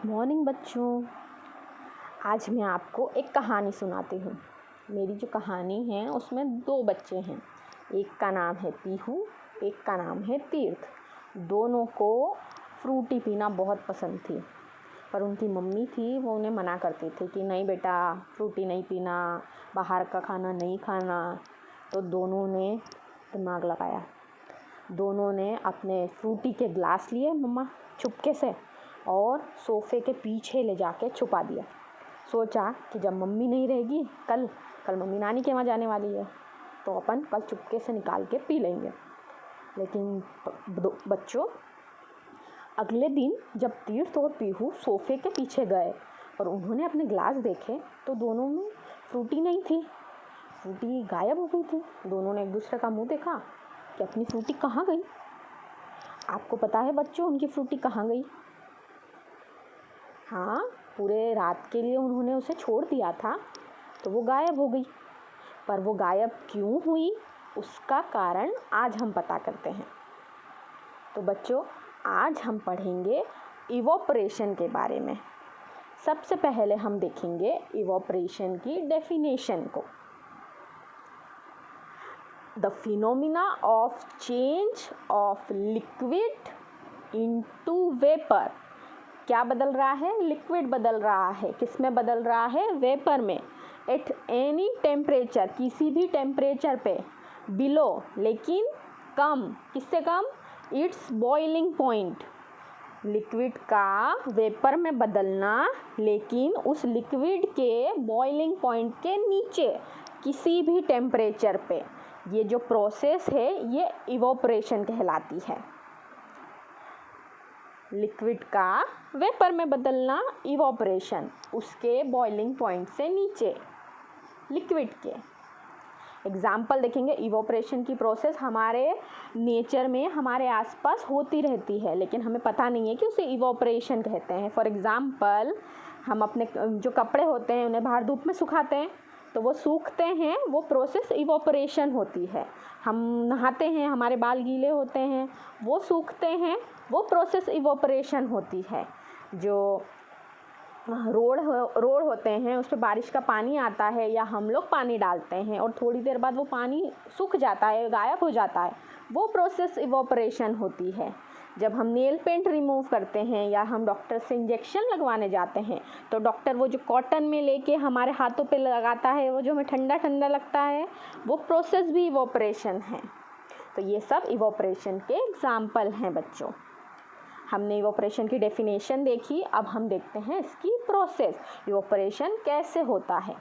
Good morning बच्चों। आज मैं आपको एक कहानी सुनाती हूँ। मेरी जो कहानी है उसमें दो बच्चे हैं, एक का नाम है पीहू, एक का नाम है तीर्थ। दोनों को फ्रूटी पीना बहुत पसंद थी, पर उनकी मम्मी थी वो उन्हें मना करती थी कि नहीं बेटा फ्रूटी नहीं पीना, बाहर का खाना नहीं खाना। तो दोनों ने दिमाग लगाया, दोनों ने अपने फ्रूटी के ग्लास लिए मम्मा चुपके से और सोफ़े के पीछे ले जाके छुपा दिया। सोचा कि जब मम्मी नहीं रहेगी कल मम्मी नानी के वहाँ जाने वाली है तो अपन कल चुपके से निकाल के पी लेंगे। लेकिन बच्चों, अगले दिन जब तीर्थ और पीहू सोफ़े के पीछे गए और उन्होंने अपने ग्लास देखे तो दोनों में फ्रूटी नहीं थी, फ्रूटी गायब हो गई थी। दोनों ने एक दूसरे का मुंह देखा कि अपनी फ्रूटी कहाँ गई। आपको पता है बच्चों उनकी फ्रूटी कहाँ गई? हाँ, पूरे रात के लिए उन्होंने उसे छोड़ दिया था तो वो गायब हो गई। पर वो गायब क्यों हुई उसका कारण आज हम पता करते हैं। तो बच्चों, आज हम पढ़ेंगे इवोपरेशन के बारे में। सबसे पहले हम देखेंगे इवोपरेशन की डेफिनेशन को। The phenomena of change of liquid into vapour. क्या बदल रहा है? लिक्विड बदल रहा है। किस में बदल रहा है? वेपर में। एट एनी टेम्परेचर, किसी भी टेम्परेचर पे, बिलो लेकिन कम, किससे कम? It's boiling point. लिक्विड का वेपर में बदलना लेकिन उस लिक्विड के बॉइलिंग पॉइंट के नीचे किसी भी टेम्परेचर पे, ये जो प्रोसेस है ये इवोपरेशन कहलाती है। लिक्विड का वेपर में बदलना इवोपरेशन, उसके बॉइलिंग पॉइंट से नीचे लिक्विड के। एग्जाम्पल देखेंगे। इवोपरेशन की प्रोसेस हमारे नेचर में हमारे आसपास होती रहती है लेकिन हमें पता नहीं है कि उसे इवोपरेशन कहते हैं। फॉर एग्जाम्पल, हम अपने जो कपड़े होते हैं उन्हें बाहर धूप में सुखाते हैं तो वो सूखते हैं, वो प्रोसेस इवोपरेशन होती है। हम नहाते हैं, हमारे बाल गीले होते हैं, वो सूखते हैं, वो प्रोसेस इवोपरेशन होती है। जो रोड होते हैं उस पर बारिश का पानी आता है या हम लोग पानी डालते हैं और थोड़ी देर बाद वो पानी सूख जाता है, गायब हो जाता है, वो प्रोसेस इवोपरेशन होती है। जब हम नेल पेंट रिमूव करते हैं या हम डॉक्टर से इंजेक्शन लगवाने जाते हैं तो डॉक्टर वो जो कॉटन में लेके हमारे हाथों पे लगाता है, वो जो हमें ठंडा ठंडा लगता है, वो प्रोसेस भी इवोपरेशन है। तो ये सब इवोपरेशन के एग्जाम्पल हैं बच्चों। हमने इवोपरेशन की डेफिनेशन देखी, अब हम देखते हैं इसकी प्रोसेस। इवोपरेशन कैसे होता है?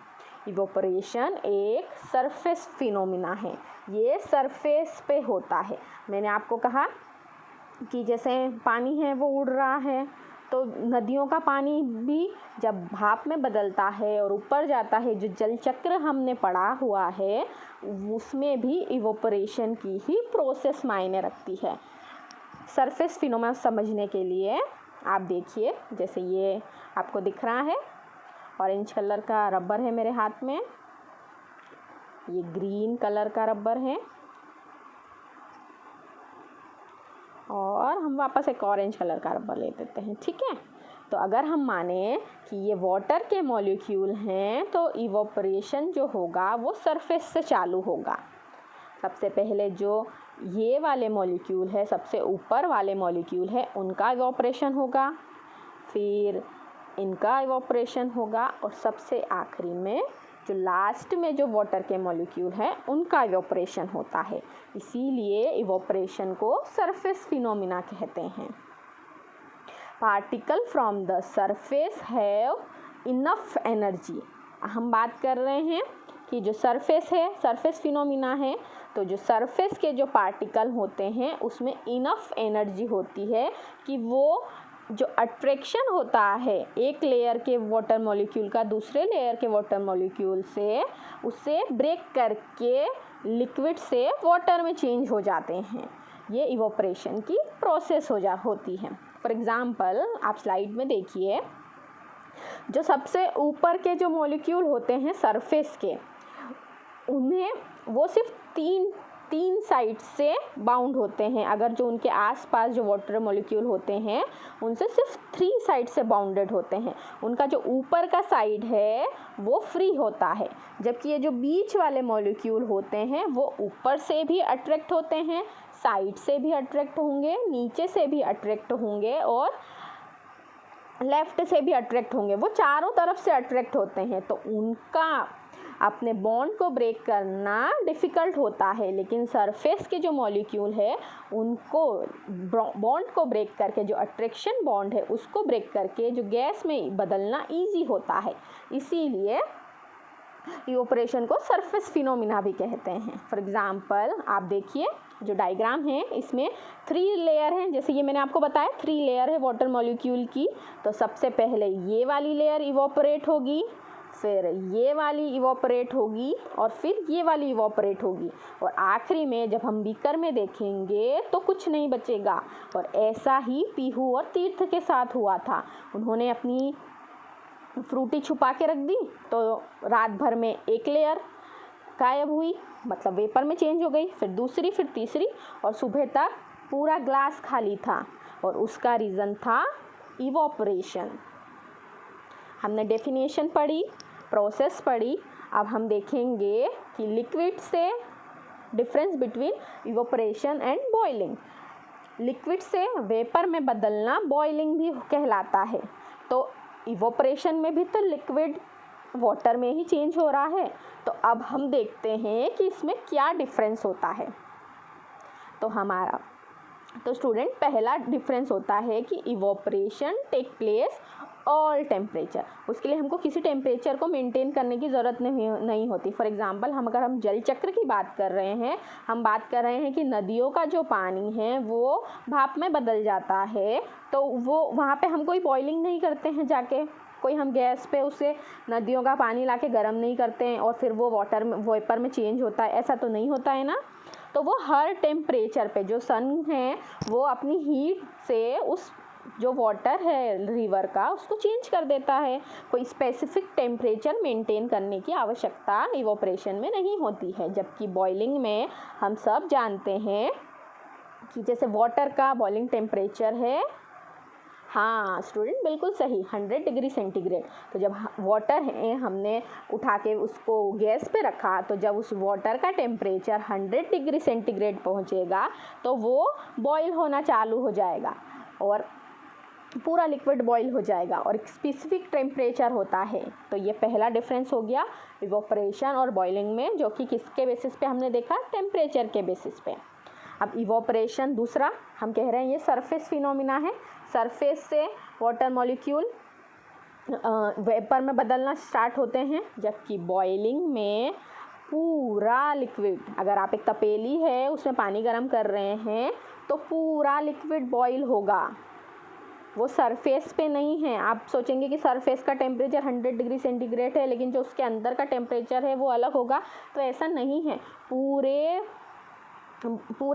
इवोपरेशन एक सरफेस फिनोमिना है, ये सरफेस पे होता है। मैंने आपको कहा कि जैसे पानी है वो उड़ रहा है तो नदियों का पानी भी जब भाप में बदलता है और ऊपर जाता है, जो जल चक्र हमने पढ़ा हुआ है उसमें भी इवोपरेशन की ही प्रोसेस मायने रखती है। सरफेस फिनोमेना समझने के लिए आप देखिए, जैसे ये आपको दिख रहा है ऑरेंज कलर का रबर है मेरे हाथ में, ये ग्रीन कलर का रबर है और हम वापस एक ऑरेंज कलर का रबर ले लेते हैं, ठीक है। तो अगर हम माने कि ये वाटर के मॉलिक्यूल हैं तो इवोपरेशन जो होगा वो सरफेस से चालू होगा। सबसे पहले जो ये वाले मॉलिक्यूल है, सबसे ऊपर वाले मॉलिक्यूल है, उनका इवोपरेशन होगा, फिर इनका इवोपरेशन होगा और सबसे आखिरी में जो लास्ट में जो वाटर के मॉलिक्यूल है उनका इवोपरेशन होता है। इसीलिए इवोपरेशन को सरफेस फिनोमिना कहते हैं। Particle from the surface have enough energy. हम बात कर रहे हैं कि जो सरफेस है, सरफेस फिनोमिना है, तो जो सरफेस के जो पार्टिकल होते हैं उसमें इनफ एनर्जी होती है कि वो जो अट्रैक्शन होता है एक लेयर के वाटर मॉलिक्यूल का दूसरे लेयर के वाटर मॉलिक्यूल से, उसे ब्रेक करके लिक्विड से वाटर में चेंज हो जाते हैं। ये इवोपरेशन की प्रोसेस होती है। फॉर एग्जांपल, आप स्लाइड में देखिए, जो सबसे ऊपर के जो मॉलिक्यूल होते हैं सरफेस के, उन्हें वो सिर्फ 3 3 साइड से बाउंड होते हैं। अगर जो उनके आसपास जो वाटर मॉलिक्यूल होते हैं उनसे सिर्फ 3 साइड से बाउंडेड होते हैं। उनका जो ऊपर का साइड है वो फ्री होता है, जबकि ये जो बीच वाले मॉलिक्यूल होते हैं वो ऊपर से भी अट्रैक्ट होते हैं, साइड से भी अट्रैक्ट होंगे, नीचे से भी अट्रैक्ट होंगे और लेफ़्ट से भी अट्रैक्ट होंगे। वो चारों तरफ से अट्रैक्ट होते हैं, तो उनका अपने बॉन्ड को ब्रेक करना डिफ़िकल्ट होता है। लेकिन सरफेस के जो मॉलिक्यूल है उनको बॉन्ड को ब्रेक करके, जो अट्रैक्शन बॉन्ड है उसको ब्रेक करके जो गैस में बदलना ईजी होता है। इसीलिए इवोपरेशन को सरफेस फिनोमिना भी कहते हैं। फॉर एग्ज़ाम्पल आप देखिए जो डायग्राम है इसमें 3 लेयर हैं। जैसे ये मैंने आपको बताया 3 लेयर है वाटर मॉलिक्यूल की। तो सबसे पहले ये वाली लेयर इवोपरेट होगी, फिर ये वाली इवोपरेट होगी और फिर ये वाली इवोपरेट होगी, और आखिरी में जब हम बीकर में देखेंगे तो कुछ नहीं बचेगा। और ऐसा ही पीहू और तीर्थ के साथ हुआ था। उन्होंने अपनी फ्रूटी छुपा के रख दी तो रात भर में एक लेयर गायब हुई, मतलब वेपर में चेंज हो गई, फिर दूसरी, फिर तीसरी, और सुबह तक पूरा ग्लास खाली था। और उसका रीज़न था इवोपरेशन। हमने डेफिनेशन पढ़ी, प्रोसेस पढ़ी। अब हम देखेंगे कि लिक्विड से difference between evaporation and boiling. Liquid से वेपर में बदलना बॉइलिंग भी कहलाता है। तो इवोपरेशन में भी तो लिक्विड वाटर में ही चेंज हो रहा है। तो अब हम देखते हैं कि इसमें क्या डिफरेंस होता है। तो स्टूडेंट पहला डिफरेंस होता है कि evaporation take place all temperature. उसके लिए हमको किसी टेम्परेचर को मेंटेन करने की ज़रूरत नहीं होती। फॉर एग्ज़ाम्पल अगर हम जल चक्र की बात कर रहे हैं, हम बात कर रहे हैं कि नदियों का जो पानी है वो भाप में बदल जाता है, तो वो वहाँ पे हम कोई बॉइलिंग नहीं करते हैं जाके, कोई हम गैस पे उसे नदियों का पानी लाके गर्म नहीं करते हैं और फिर वो वाटर में वेपर में चेंज होता है, ऐसा तो नहीं होता है ना। तो वो हर टेम्परेचर पे जो सन है वो अपनी हीट से उस जो वाटर है रिवर का उसको चेंज कर देता है। कोई स्पेसिफिक टेम्परेचर मेंटेन करने की आवश्यकता इवोपरेशन में नहीं होती है। जबकि बॉइलिंग में हम सब जानते हैं कि जैसे वाटर का बॉइलिंग टेम्परेचर है, हाँ स्टूडेंट बिल्कुल सही, 100 डिग्री सेंटीग्रेड। तो जब वाटर है हमने उठा के उसको गैस पे रखा, तो जब उस वाटर का टेम्परेचर 100 डिग्री सेंटीग्रेड पहुँचेगा तो वो बॉईल होना चालू हो जाएगा और पूरा लिक्विड बॉईल हो जाएगा, और एक स्पेसिफिक टेम्परेचर होता है। तो ये पहला डिफरेंस हो गया इवोपरेशन और बॉइलिंग में, जो कि किसके बेसिस पे हमने देखा, टेम्परेचर के बेसिस पे। अब इवोपरेशन दूसरा हम कह रहे हैं ये सरफेस फिनोमिना है। सरफेस से वाटर मॉलिक्यूल वेपर में बदलना स्टार्ट होते हैं, जबकि बॉइलिंग में पूरा लिक्विड, अगर आप एक तपेली है उसमें पानी गर्म कर रहे हैं तो पूरा लिक्विड बॉईल होगा, वो सरफेस पे नहीं है। आप सोचेंगे कि सरफेस का टेम्परेचर 100 डिग्री सेंटीग्रेड है लेकिन जो उसके अंदर का टेम्परेचर है वो अलग होगा, तो ऐसा नहीं है। पूरे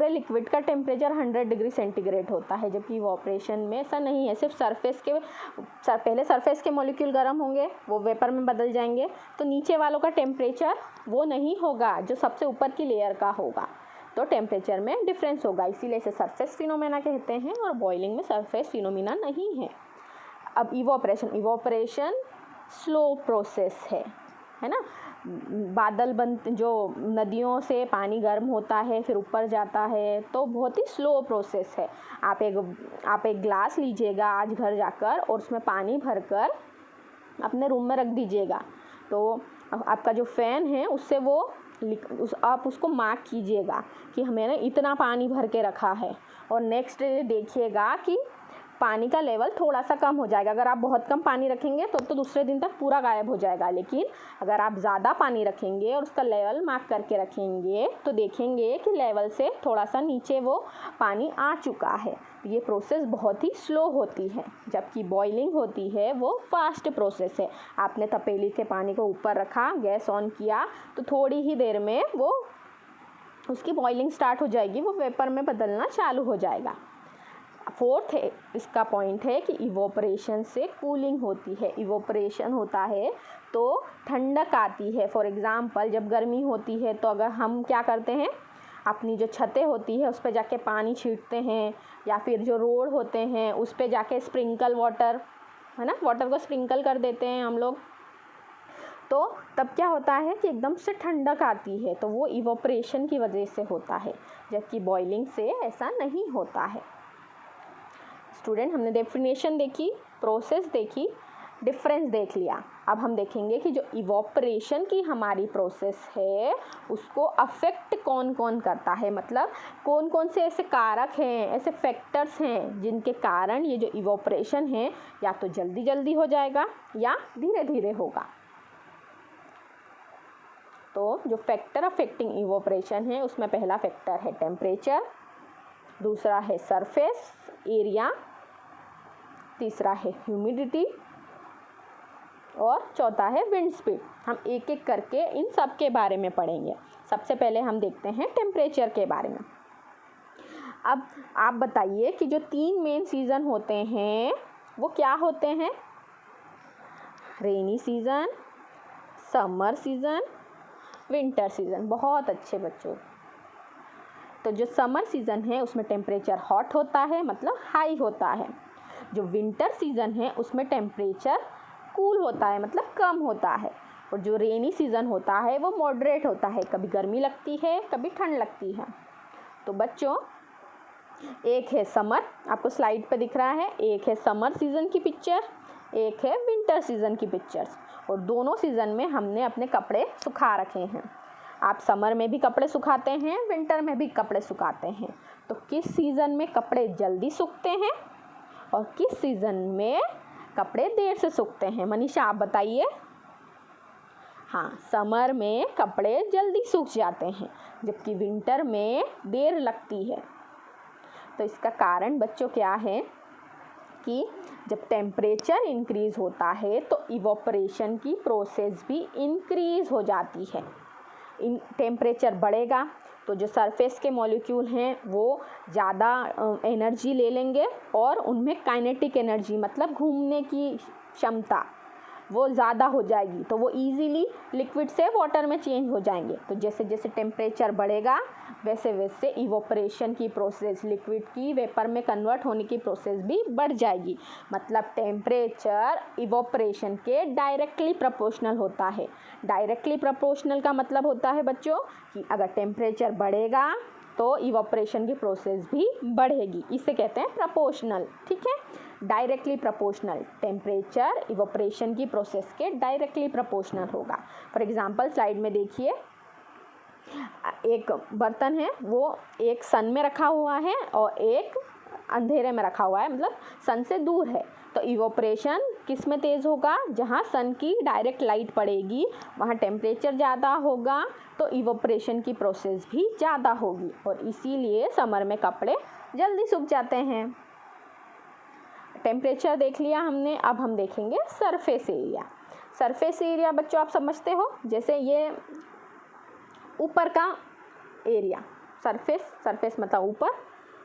लिक्विड का टेम्परेचर 100 डिग्री सेंटीग्रेड होता है, जबकि इवोपरेशन में ऐसा नहीं है। सिर्फ पहले सरफेस के मॉलिक्यूल गर्म होंगे, वो वेपर में बदल जाएंगे, तो नीचे वालों का टेम्परेचर वो नहीं होगा जो सबसे ऊपर की लेयर का होगा, तो टेम्परेचर में डिफरेंस होगा। इसीलिए इसे सरफेस फिनोमेना कहते हैं और बॉइलिंग में सरफेस फिनोमेना नहीं है। अब इवोपरेशन स्लो प्रोसेस है ना। बादल जो नदियों से पानी गर्म होता है फिर ऊपर जाता है, तो बहुत ही स्लो प्रोसेस है। आप एक ग्लास लीजिएगा आज घर जाकर और उसमें पानी भरकर अपने रूम में रख दीजिएगा, तो आपका जो फ़ैन है उससे आप उसको मार्क कीजिएगा कि मैंने इतना पानी भर के रखा है, और नेक्स्ट डे देखिएगा कि पानी का लेवल थोड़ा सा कम हो जाएगा। अगर आप बहुत कम पानी रखेंगे तो दूसरे दिन तक पूरा गायब हो जाएगा, लेकिन अगर आप ज़्यादा पानी रखेंगे और उसका लेवल मार्क करके रखेंगे तो देखेंगे कि लेवल से थोड़ा सा नीचे वो पानी आ चुका है। ये प्रोसेस बहुत ही स्लो होती है, जबकि बॉइलिंग होती है वो फास्ट प्रोसेस है। आपने तपेली के पानी को ऊपर रखा, गैस ऑन किया, तो थोड़ी ही देर में वो उसकी बॉइलिंग स्टार्ट हो जाएगी, वो वेपर में बदलना चालू हो जाएगा। फोर्थ है इसका पॉइंट है कि इवोपरेशन से कूलिंग होती है। इवोपरेशन होता है तो ठंडक आती है। फॉर एग्ज़ाम्पल जब गर्मी होती है तो अगर हम क्या करते हैं, अपनी जो छतें होती है उस पर जाके पानी छींटते हैं, या फिर जो रोड होते हैं उस पर जाके स्प्रिंकल वाटर, है ना, वाटर को स्प्रिंकल कर देते हैं हम लोग, तो तब क्या होता है कि एकदम से ठंडक आती है, तो वो इवोपरेशन की वजह से होता है, जबकि बॉइलिंग से ऐसा नहीं होता है। स्टूडेंट, हमने डेफिनेशन देखी, प्रोसेस देखी, डिफरेंस देख लिया। अब हम देखेंगे कि जो इवोपरेशन की हमारी प्रोसेस है उसको अफेक्ट कौन कौन करता है, मतलब कौन कौन से ऐसे कारक हैं, ऐसे फैक्टर्स हैं जिनके कारण ये जो इवोपरेशन है या तो जल्दी जल्दी हो जाएगा या धीरे धीरे होगा। तो जो फैक्टर अफेक्टिंग इवोपरेशन है उसमें पहला फैक्टर है टेम्परेचर, दूसरा है सरफेस एरिया, तीसरा है ह्यूमिडिटी और चौथा है विंड स्पीड। हम एक एक करके इन सब के बारे में पढ़ेंगे। सबसे पहले हम देखते हैं टेम्परेचर के बारे में। अब आप बताइए कि जो 3 मेन सीज़न होते हैं वो क्या होते हैं? Rainy season, summer season, winter season. बहुत अच्छे बच्चों। तो जो समर सीज़न है उसमें टेम्परेचर हॉट होता है, मतलब हाई होता है। जो विंटर सीज़न है उसमें टेम्परेचर कूल होता है, मतलब कम होता है। और जो रेनी सीज़न होता है वो मॉडरेट होता है, कभी गर्मी लगती है कभी ठंड लगती है। तो बच्चों, एक है समर, आपको स्लाइड पे दिख रहा है, एक है समर सीज़न की पिक्चर, एक है विंटर सीज़न की पिक्चर्स। और दोनों सीज़न में हमने अपने कपड़े सुखा रखे हैं। आप समर में भी कपड़े सुखाते हैं, विंटर में भी कपड़े सुखाते हैं। तो किस सीज़न में कपड़े जल्दी सूखते हैं और किस सीज़न में कपड़े देर से सूखते हैं? मनीषा, आप बताइए। हाँ, समर में कपड़े जल्दी सूख जाते हैं जबकि विंटर में देर लगती है। तो इसका कारण बच्चों क्या है कि जब टेम्परेचर इंक्रीज़ होता है तो इवोपरेशन की प्रोसेस भी इंक्रीज़ हो जाती है। टेम्परेचर बढ़ेगा तो जो सरफेस के मॉलिक्यूल हैं वो ज़्यादा एनर्जी ले लेंगे और उनमें काइनेटिक एनर्जी, मतलब घूमने की क्षमता, वो ज़्यादा हो जाएगी, तो वो इजीली लिक्विड से वाटर में चेंज हो जाएंगे। तो जैसे जैसे टेम्परेचर बढ़ेगा वैसे वैसे इवोपरेशन की प्रोसेस, लिक्विड की वेपर में कन्वर्ट होने की प्रोसेस भी बढ़ जाएगी। मतलब टेम्परेचर इवोपरेशन के डायरेक्टली प्रोपोर्शनल होता है। डायरेक्टली प्रोपोर्शनल का मतलब होता है बच्चों कि अगर टेम्परेचर बढ़ेगा तो इवोपरेशन की प्रोसेस भी बढ़ेगी। इसे कहते हैं प्रोपोर्शनल। ठीक है, डायरेक्टली प्रोपोर्शनल, टेम्परेचर इवोपरेशन की प्रोसेस के डायरेक्टली प्रोपोर्शनल होगा। फॉर एग्जांपल स्लाइड में देखिए, एक बर्तन है वो एक सन में रखा हुआ है और एक अंधेरे में रखा हुआ है, मतलब सन से दूर है। तो इवोपरेशन किस में तेज़ होगा? जहाँ सन की डायरेक्ट लाइट पड़ेगी वहाँ टेम्परेचर ज़्यादा होगा, तो इवोपरेशन की प्रोसेस भी ज़्यादा होगी और इसीलिए समर में कपड़े जल्दी सूख जाते हैं। टेम्परेचर देख लिया हमने, अब हम देखेंगे सरफेस एरिया। सरफेस एरिया बच्चों आप समझते हो, जैसे ये ऊपर का एरिया, सरफेस मतलब ऊपर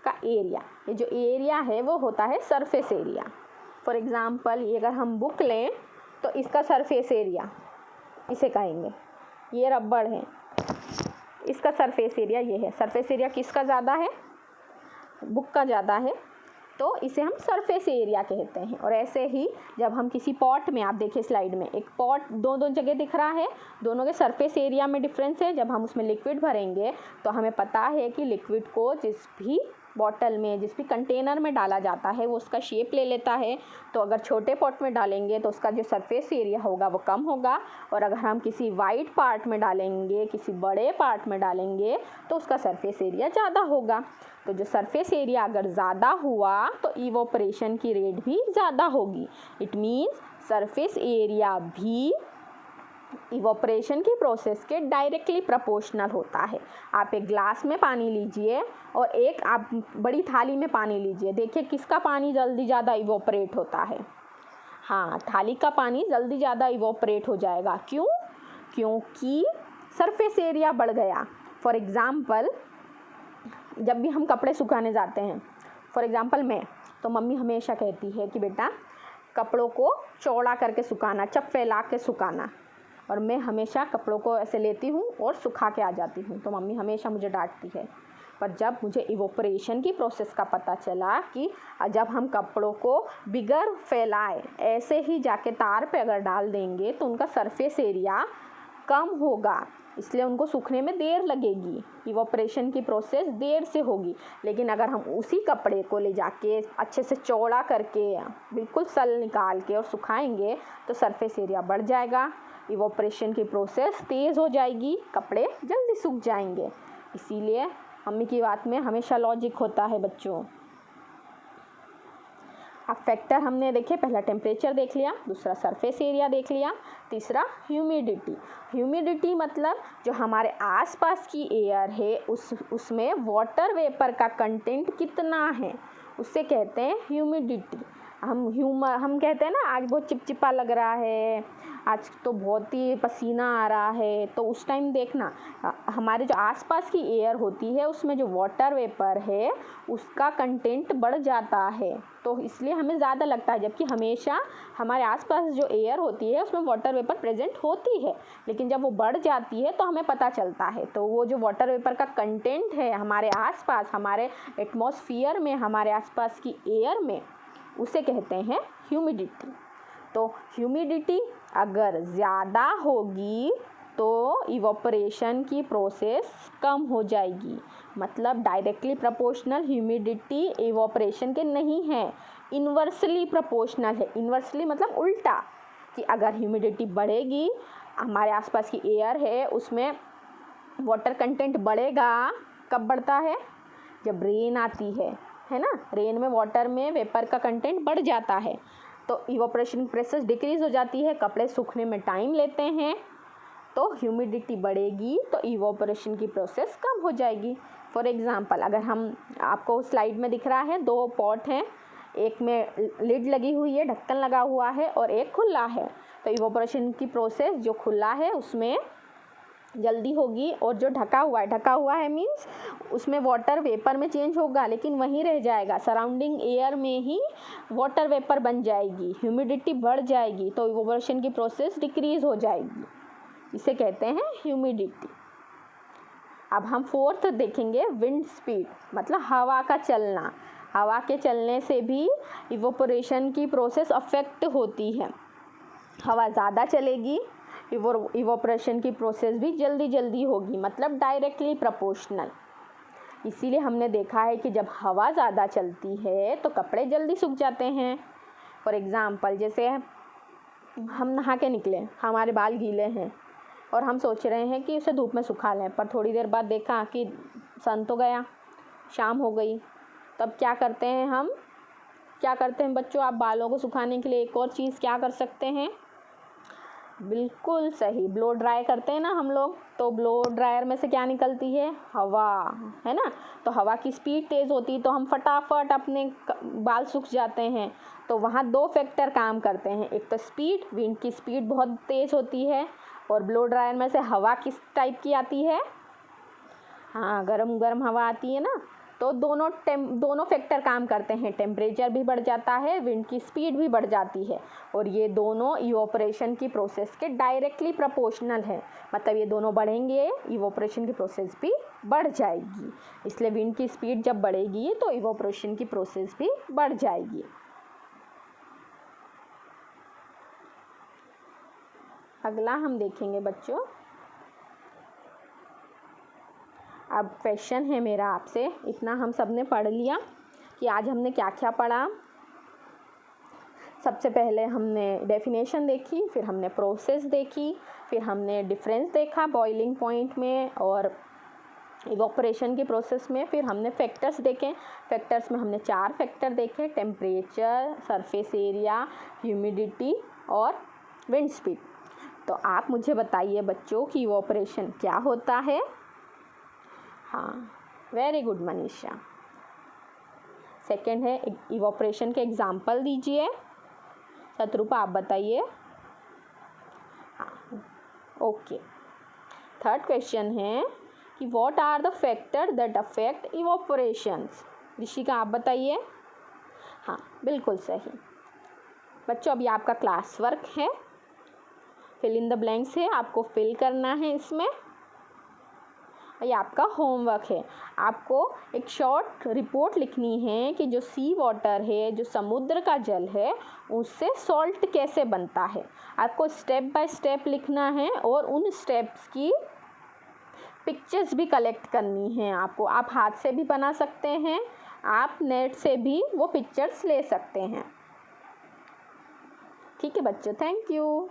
का एरिया। ये जो एरिया है वो होता है सरफेस एरिया। फॉर एग्ज़ाम्पल ये अगर हम बुक लें तो इसका सरफेस एरिया इसे कहेंगे। ये रबड़ है, इसका सरफेस एरिया ये है। सरफेस एरिया किसका ज़्यादा है? बुक का ज़्यादा है, तो इसे हम सरफेस एरिया कहते हैं। और ऐसे ही जब हम किसी पॉट में, आप देखिए स्लाइड में एक पॉट दो जगह दिख रहा है, दोनों के सरफेस एरिया में डिफरेंस है। जब हम उसमें लिक्विड भरेंगे तो हमें पता है कि लिक्विड को जिस भी बॉटल में, जिस भी कंटेनर में डाला जाता है वो उसका शेप ले लेता है। तो अगर छोटे पॉट में डालेंगे तो उसका जो सरफेस एरिया होगा वो कम होगा, और अगर हम किसी वाइड पार्ट में डालेंगे, किसी बड़े पार्ट में डालेंगे तो उसका सरफेस एरिया ज़्यादा होगा। तो जो सरफेस एरिया अगर ज़्यादा हुआ तो इवोपरेशन की रेट भी ज़्यादा होगी। इट मीन्स सरफेस एरिया भी इवोपरेशन की प्रोसेस के डायरेक्टली प्रोपोर्शनल होता है। आप एक ग्लास में पानी लीजिए और एक आप बड़ी थाली में पानी लीजिए, देखिए किसका पानी जल्दी ज़्यादा इवोपरेट होता है? हाँ, थाली का पानी जल्दी ज़्यादा इवोपरेट हो जाएगा। क्यों? क्योंकि सरफेस एरिया बढ़ गया। फॉर एग्ज़ाम्पल जब भी हम कपड़े सुखाने जाते हैं, फॉर एग्ज़ाम्पल मैं, तो मम्मी हमेशा कहती है कि बेटा कपड़ों को चौड़ा करके सुखाना, चप फैला के सुखाना। और मैं हमेशा कपड़ों को ऐसे लेती हूँ और सुखा के आ जाती हूँ, तो मम्मी हमेशा मुझे डांटती है। पर जब मुझे इवोपरेशन की प्रोसेस का पता चला कि जब हम कपड़ों को बिगर फैलाए ऐसे ही जाके तार पे अगर डाल देंगे तो उनका सरफेस एरिया कम होगा, इसलिए उनको सूखने में देर लगेगी, इवोपरेशन की प्रोसेस देर से होगी। लेकिन अगर हम उसी कपड़े को ले जाके अच्छे से चौड़ा करके बिल्कुल सल निकाल के और सुखाएंगे तो सरफेस एरिया बढ़ जाएगा, इवोपरेशन की प्रोसेस तेज़ हो जाएगी, कपड़े जल्दी सूख जाएंगे। इसीलिए मम्मी की बात में हमेशा लॉजिक होता है बच्चों। अब फैक्टर हमने देखे, पहला टेम्परेचर देख लिया, दूसरा सरफेस एरिया देख लिया, तीसरा ह्यूमिडिटी। ह्यूमिडिटी मतलब जो हमारे आसपास की एयर है उसमें वाटर वेपर का कंटेंट कितना है, उससे कहते हैं ह्यूमिडिटी। हम कहते हैं ना आज बहुत चिपचिपा लग रहा है, आज तो बहुत ही पसीना आ रहा है, तो उस टाइम देखना हमारे जो आसपास की एयर होती है उसमें जो वाटर वेपर है उसका कंटेंट बढ़ जाता है, तो इसलिए हमें ज़्यादा लगता है। जबकि हमेशा हमारे आसपास जो एयर होती है उसमें वाटर वेपर प्रेजेंट होती है, लेकिन जब वो बढ़ जाती है तो हमें पता चलता है। तो वो जो वाटर वेपर का कंटेंट है हमारे आसपास, हमारे एटमॉस्फेयर में, हमारे आसपास की एयर में, उसे कहते हैं ह्यूमिडिटी। तो ह्यूमिडिटी अगर ज़्यादा होगी तो इवोपरेशन की प्रोसेस कम हो जाएगी। मतलब डायरेक्टली प्रोपोर्शनल ह्यूमिडिटी इवोपरेशन के नहीं है, इन्वर्सली प्रोपोर्शनल है। इन्वर्सली मतलब उल्टा, कि अगर ह्यूमिडिटी बढ़ेगी, हमारे आसपास की एयर है उसमें वाटर कंटेंट बढ़ेगा। कब बढ़ता है? जब रेन आती है ना, रेन में वाटर में वेपर का कंटेंट बढ़ जाता है तो इवोपरेशन प्रोसेस डिक्रीज़ हो जाती है, कपड़े सूखने में टाइम लेते हैं, तो ह्यूमिडिटी बढ़ेगी तो इवोपरेशन की प्रोसेस कम हो जाएगी। फॉर एग्ज़ाम्पल, अगर हम आपको स्लाइड में दिख रहा है 2 पॉट हैं, एक में लिड लगी हुई है, ढक्कन लगा हुआ है, और एक खुला है, तो इवोपरेशन की प्रोसेस जो खुला है उसमें जल्दी होगी, और जो ढका हुआ है मीन्स उसमें वाटर वेपर में चेंज होगा लेकिन वहीं रह जाएगा, सराउंडिंग एयर में ही वाटर वेपर बन जाएगी, ह्यूमिडिटी बढ़ जाएगी तो इवोपरेशन की प्रोसेस डिक्रीज़ हो जाएगी। इसे कहते हैं ह्यूमिडिटी। अब हम फोर्थ देखेंगे, विंड स्पीड, मतलब हवा का चलना। हवा के चलने से भी इवोपरेशन की प्रोसेस अफेक्ट होती है। हवा ज़्यादा चलेगी, इवोपरेशन की प्रोसेस भी जल्दी होगी, मतलब डायरेक्टली प्रोपोर्शनल। इसीलिए हमने देखा है कि जब हवा ज़्यादा चलती है तो कपड़े जल्दी सूख जाते हैं। फॉर एग्ज़ाम्पल, जैसे हम नहा के निकले, हमारे बाल गीले हैं और हम सोच रहे हैं कि उसे धूप में सुखा लें, पर थोड़ी देर बाद देखा कि सन तो गया, शाम हो गई, तब क्या करते हैं बच्चों? आप बालों को सुखाने के लिए एक और चीज़ क्या कर सकते हैं? बिल्कुल सही, ब्लो ड्राई करते हैं ना हम लोग, तो ब्लो ड्रायर में से क्या निकलती है? हवा, है ना। तो हवा की स्पीड तेज़ होती है तो हम फटाफट अपने बाल सूख जाते हैं। तो वहाँ 2 फैक्टर काम करते हैं, एक तो स्पीड, विंड की स्पीड बहुत तेज़ होती है, और ब्लो ड्रायर में से हवा किस टाइप की आती है? हाँ, गरम हवा आती है ना। तो दोनों फैक्टर काम करते हैं, टेम्परेचर भी बढ़ जाता है, विंड की स्पीड भी बढ़ जाती है, और ये दोनों इवोपरेशन की प्रोसेस के डायरेक्टली प्रोपोर्शनल है। मतलब ये दोनों बढ़ेंगे, इवोपरेशन की प्रोसेस भी बढ़ जाएगी। इसलिए विंड की स्पीड जब बढ़ेगी तो इवोपरेशन की प्रोसेस भी बढ़ जाएगी। अगला हम देखेंगे बच्चों, अब क्वेश्चन है मेरा आपसे, इतना हम सब ने पढ़ लिया कि आज हमने क्या क्या पढ़ा। सबसे पहले हमने डेफिनेशन देखी, फिर हमने प्रोसेस देखी, फिर हमने डिफरेंस देखा बॉइलिंग पॉइंट में और इवोपरेशन की प्रोसेस में, फिर हमने फैक्टर्स देखे। फैक्टर्स में हमने 4 फैक्टर देखे, टेम्परेचर, सरफेस एरिया, ह्यूमिडिटी और विंड स्पीड। तो आप मुझे बताइए बच्चों कि इवोपरेशन क्या होता है? हाँ, वेरी गुड मनीषा। सेकंड है इवोपरेशन के एग्जाम्पल दीजिए। शत्रुपा आप बताइए। हाँ, ओके। थर्ड क्वेश्चन है कि what are the factor that affect evaporations? Rishika आप बताइए। हाँ, बिल्कुल सही। बच्चों, अभी आपका क्लास वर्क है, फिल इन द ब्लैंक्स है, आपको फिल करना है इसमें। ये आपका होमवर्क है। आपको एक शॉर्ट रिपोर्ट लिखनी है कि जो सी वाटर है, जो समुद्र का जल है, उससे सॉल्ट कैसे बनता है। आपको स्टेप बाय स्टेप लिखना है और उन स्टेप्स की पिक्चर्स भी कलेक्ट करनी है आपको। आप हाथ से भी बना सकते हैं, आप नेट से भी वो पिक्चर्स ले सकते हैं। ठीक है बच्चों, थैंक यू।